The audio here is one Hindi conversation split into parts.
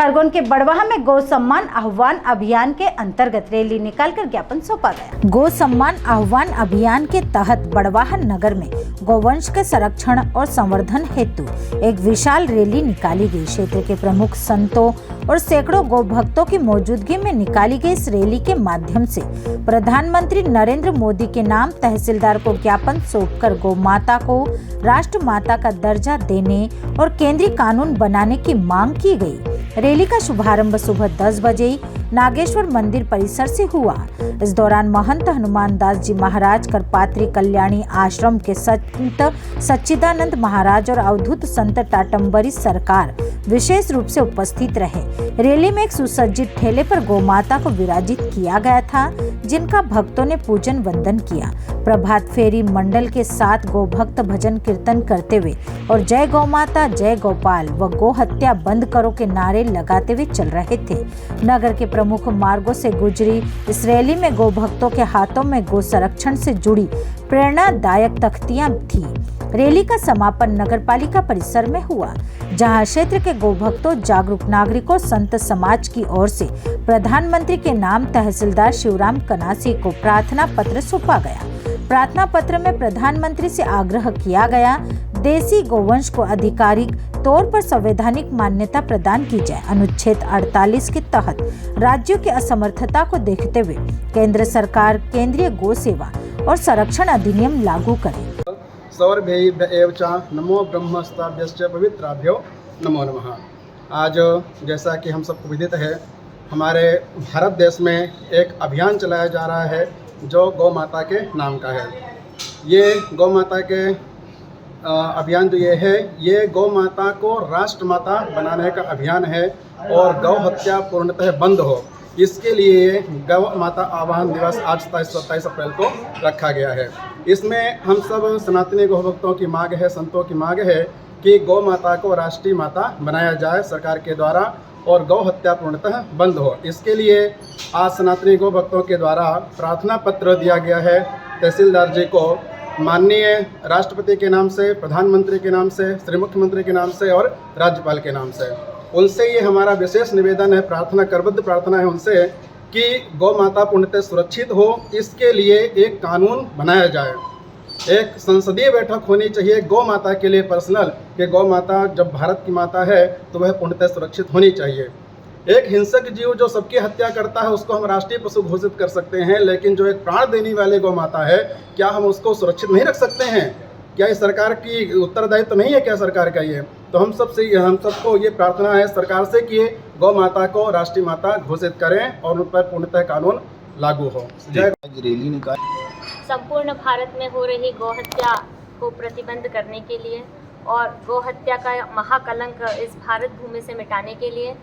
खरगोन के बड़वाह में गौ सम्मान आह्वान अभियान के अंतर्गत रैली निकालकर ज्ञापन सौंपा गया। गौ सम्मान आह्वान अभियान के तहत बड़वाह नगर में गौवंश के संरक्षण और संवर्धन हेतु एक विशाल रैली निकाली गई। क्षेत्र के प्रमुख संतों और सैकड़ों गौ भक्तों की मौजूदगी में निकाली गई इस रैली के माध्यम से प्रधानमंत्री नरेंद्र मोदी के नाम तहसीलदार को ज्ञापन सौंपकर गौ माता को राष्ट्र माता का दर्जा देने और केंद्रीय कानून बनाने की मांग की गई। रैली का शुभारंभ सुबह 10 बजे नागेश्वर मंदिर परिसर से हुआ। इस दौरान महंत हनुमान दास जी महाराज, करपात्री कल्याणी आश्रम के संत सच्चिदानंद महाराज और अवधूत संत टाटम्बरी सरकार विशेष रूप से उपस्थित रहे। रैली में एक सुसज्जित ठेले पर गौ माता को विराजित किया गया था, जिनका भक्तों ने पूजन वंदन किया। प्रभात फेरी मंडल के 7 गौ भक्त भजन कीर्तन करते हुए और जय गौ माता, जय गोपाल व गौ हत्या बंद करो के नारे लगाते हुए चल रहे थे। नगर के प्रमुख मार्गों से गुजरी इस रैली में गौ भक्तों के हाथों में गौ संरक्षण से जुड़ी प्रेरणादायक तख्तियां थी। रैली का समापन नगरपालिका परिसर में हुआ, जहां क्षेत्र के गौ भक्तों, जागरूक नागरिकों, संत समाज की ओर से प्रधानमंत्री के नाम तहसीलदार शिवराम कनासी को प्रार्थना पत्र सौंपा गया। प्रार्थना पत्र में प्रधानमंत्री से आग्रह किया गया, देसी गौवंश को आधिकारिक तौर पर संवैधानिक मान्यता प्रदान की जाए। अनुच्छेद 48 के तहत राज्यों की असमर्थता को देखते हुए केंद्र सरकार केंद्रीय गौ सेवा और संरक्षण अधिनियम लागू करे। सौरभ्यैव च नमो ब्रह्मस्ताभ्यश्च पवित्राभ्यो नमो नमः। आज जैसा कि हम सबको विदित है, हमारे भारत देश में एक अभियान चलाया जा रहा है जो गौ माता के नाम का है। ये गौ माता के अभियान जो ये गौ माता को राष्ट्र माता बनाने का अभियान है और गौ हत्या पूर्णतः बंद हो, इसके लिए गौ माता आह्वान दिवस आज 27 अप्रैल को रखा गया है। इसमें हम सब सनातनी गौ भक्तों की मांग है, संतों की मांग है कि गौ माता को राष्ट्रीय माता बनाया जाए सरकार के द्वारा और गौ हत्या पूर्णतः बंद हो। इसके लिए आज सनातनी गौ भक्तों के द्वारा प्रार्थना पत्र दिया गया है तहसीलदार जी को, माननीय राष्ट्रपति के नाम से, प्रधानमंत्री के नाम से, श्री मुख्यमंत्री के नाम से और राज्यपाल के नाम से। उनसे ये हमारा विशेष निवेदन है, प्रार्थना करबद्ध प्रार्थना है उनसे कि गौ माता पूर्णतः सुरक्षित हो, इसके लिए एक कानून बनाया जाए। एक संसदीय बैठक होनी चाहिए गौ माता के लिए पर्सनल, कि गौ माता जब भारत की माता है तो वह पूर्णतः सुरक्षित होनी चाहिए। एक हिंसक जीव जो सबकी हत्या करता है उसको हम राष्ट्रीय पशु घोषित कर सकते हैं, लेकिन जो एक प्राण देने वाले गौ माता है, क्या हम उसको सुरक्षित नहीं रख सकते हैं? क्या ये सरकार की उत्तरदायित्व तो नहीं है क्या सरकार का ये? तो हम सबको ये प्रार्थना है सरकार से कि गौ माता को राष्ट्रीय माता घोषित करें और उन पर पूर्णतः कानून लागू हो। जय। रैली निकाली संपूर्ण भारत में हो रही गौ हत्या को प्रतिबंध करने के लिए और गौ हत्या का महाकलंक इस भारत भूमि से मिटाने के लिए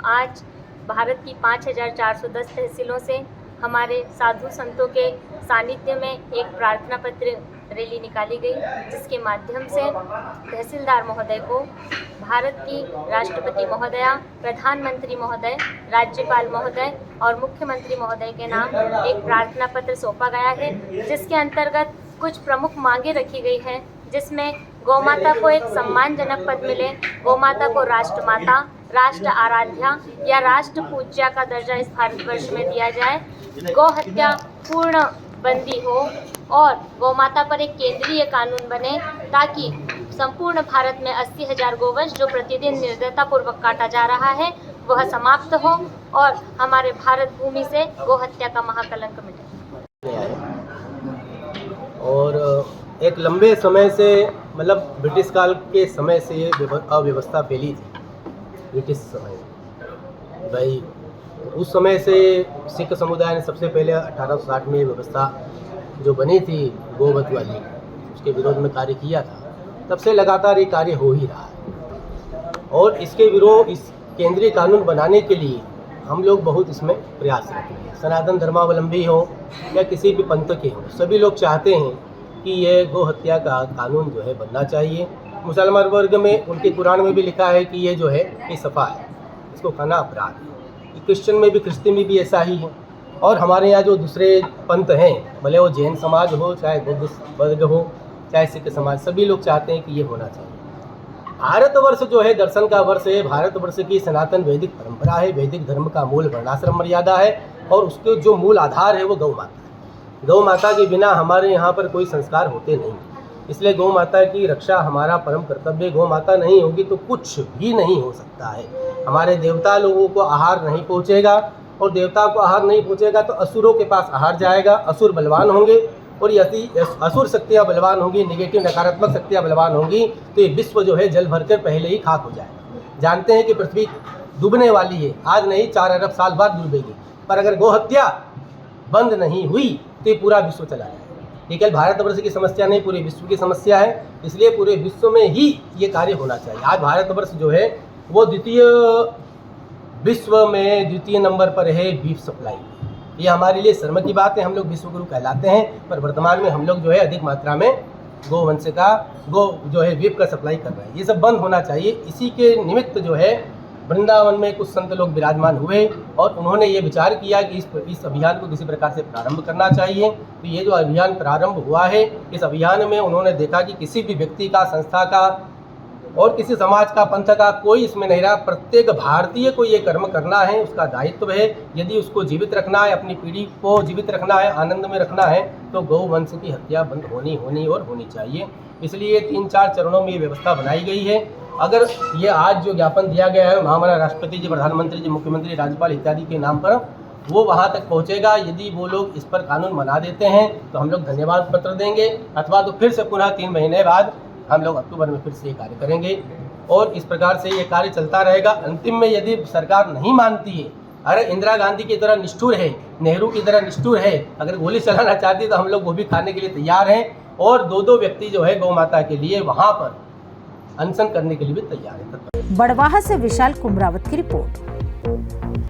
आज भारत की 5410 तहसीलों से हमारे साधु संतों के सानिध्य में एक प्रार्थना पत्र रैली निकाली गई, जिसके माध्यम से तहसीलदार महोदय को भारत की राष्ट्रपति महोदया, प्रधानमंत्री महोदय, राज्यपाल महोदय और मुख्यमंत्री महोदय के नाम एक प्रार्थना पत्र सौंपा गया है, जिसके अंतर्गत कुछ प्रमुख मांगे रखी गई हैं, जिसमें गौमाता को एक सम्मानजनक पद मिले, गौमाता को राष्ट्र माता, राष्ट्र आराध्या या राष्ट्र पूज्या का दर्जा इस भारतवर्ष में दिया जाए, गौ हत्या पूर्ण बंदी हो और गौमाता पर एक केंद्रीय कानून बने, ताकि संपूर्ण भारत में 80,000 गोवंश जो प्रतिदिन निर्दयतापूर्वक काटा जा रहा है वह समाप्त हो और हमारे भारत भूमि से गौ हत्या का महाकलंक मिटे। और एक लंबे समय से, मतलब ब्रिटिश काल के समय से ये अव्यवस्था फैली थी। ब्रिटिश समय भाई उस समय से सिख समुदाय ने सबसे पहले 1860 में व्यवस्था जो बनी थी गोवध वाली, उसके विरोध में कार्य किया था। तब से लगातार ये कार्य हो ही रहा है और इसके विरोध, इस केंद्रीय कानून बनाने के लिए हम लोग बहुत इसमें प्रयास करते हैं। सनातन धर्मावलंबी हो या किसी भी पंथ के हो, सभी लोग चाहते हैं कि ये गौ हत्या का कानून जो है बनना चाहिए। मुसलमान वर्ग में उनके कुरान में भी लिखा है कि ये जो है ये सफ़ा है, इसको खाना अपराध है। क्रिश्चियन में भी, क्रिश्चियन में भी ऐसा ही है। और हमारे यहाँ जो दूसरे पंथ हैं, भले वो जैन समाज हो, चाहे बुद्ध वर्ग हो, चाहे सिख समाज, सभी लोग चाहते हैं कि ये होना चाहिए। भारतवर्ष जो है दर्शन का वर्ष है। भारतवर्ष की सनातन वैदिक परंपरा है। वैदिक धर्म का मूल वर्णाश्रम मर्यादा है और उसके जो मूल आधार है वो गौ माता है। गौ माता के बिना हमारे यहाँ पर कोई संस्कार होते नहीं, इसलिए गौ माता की रक्षा हमारा परम कर्तव्य। गौ माता नहीं होगी तो कुछ भी नहीं हो सकता है। हमारे देवता लोगों को आहार नहीं पहुँचेगा और देवता को आहार नहीं पहुँचेगा तो असुरों के पास आहार जाएगा। असुर बलवान होंगे और यदि असुर शक्तियाँ बलवान होंगी, नेगेटिव नकारात्मक शक्तियाँ बलवान होंगी तो ये विश्व जो है जल भरकर पहले ही खाक हो जाएगा। जानते हैं कि पृथ्वी डूबने वाली है, आज नहीं 4 अरब साल बाद डूबेगी, पर अगर गोहत्या बंद नहीं हुई तो ये पूरा विश्व चला जाएगा। ये केवल भारतवर्ष की समस्या नहीं, पूरे विश्व की समस्या है, इसलिए पूरे विश्व में ही ये कार्य होना चाहिए। आज भारतवर्ष जो है वो विश्व में द्वितीय नंबर पर है बीफ सप्लाई। ये हमारे लिए शर्म की बात है। हम लोग विश्व गुरु कहलाते हैं, पर वर्तमान में हम लोग जो है अधिक मात्रा में गोवंश का जो है बीफ का सप्लाई कर रहे हैं। ये सब बंद होना चाहिए। इसी के निमित्त जो है वृंदावन में कुछ संत लोग विराजमान हुए और उन्होंने ये विचार किया कि इस अभियान को किसी प्रकार से प्रारंभ करना चाहिए। तो ये जो अभियान प्रारंभ हुआ है, इस अभियान में उन्होंने देखा कि किसी भी व्यक्ति का, संस्था का और किसी समाज का, पंथ का कोई इसमें नहीं रहा। प्रत्येक भारतीय को ये कर्म करना है, उसका दायित्व है। यदि उसको जीवित रखना है, अपनी पीढ़ी को जीवित रखना है, आनंद में रखना है, तो गौवंश की हत्या बंद होनी चाहिए। इसलिए 3-4 चरणों में ये व्यवस्था बनाई गई है। अगर ये आज जो ज्ञापन दिया गया है महामानव राष्ट्रपति जी, प्रधानमंत्री जी, मुख्यमंत्री, राज्यपाल इत्यादि के नाम पर, वो वहाँ तक पहुँचेगा। यदि वो लोग इस पर कानून बना देते हैं तो हम लोग धन्यवाद पत्र देंगे, अथवा तो फिर से पुनः 3 महीने बाद हम लोग अक्टूबर में फिर से ये कार्य करेंगे और इस प्रकार से ये कार्य चलता रहेगा। अंतिम में यदि सरकार नहीं मानती है, अरे इंदिरा गांधी की तरह निष्ठुर है, नेहरू की तरह निष्ठुर है, अगर गोली चलाना चाहती है तो हम लोग वो भी खाने के लिए तैयार हैं और 2-2 व्यक्ति जो है गौ माता के लिए वहाँ पर अनशन करने के लिए भी तैयार है। बड़वाहा से विशाल कुमरावत की रिपोर्ट।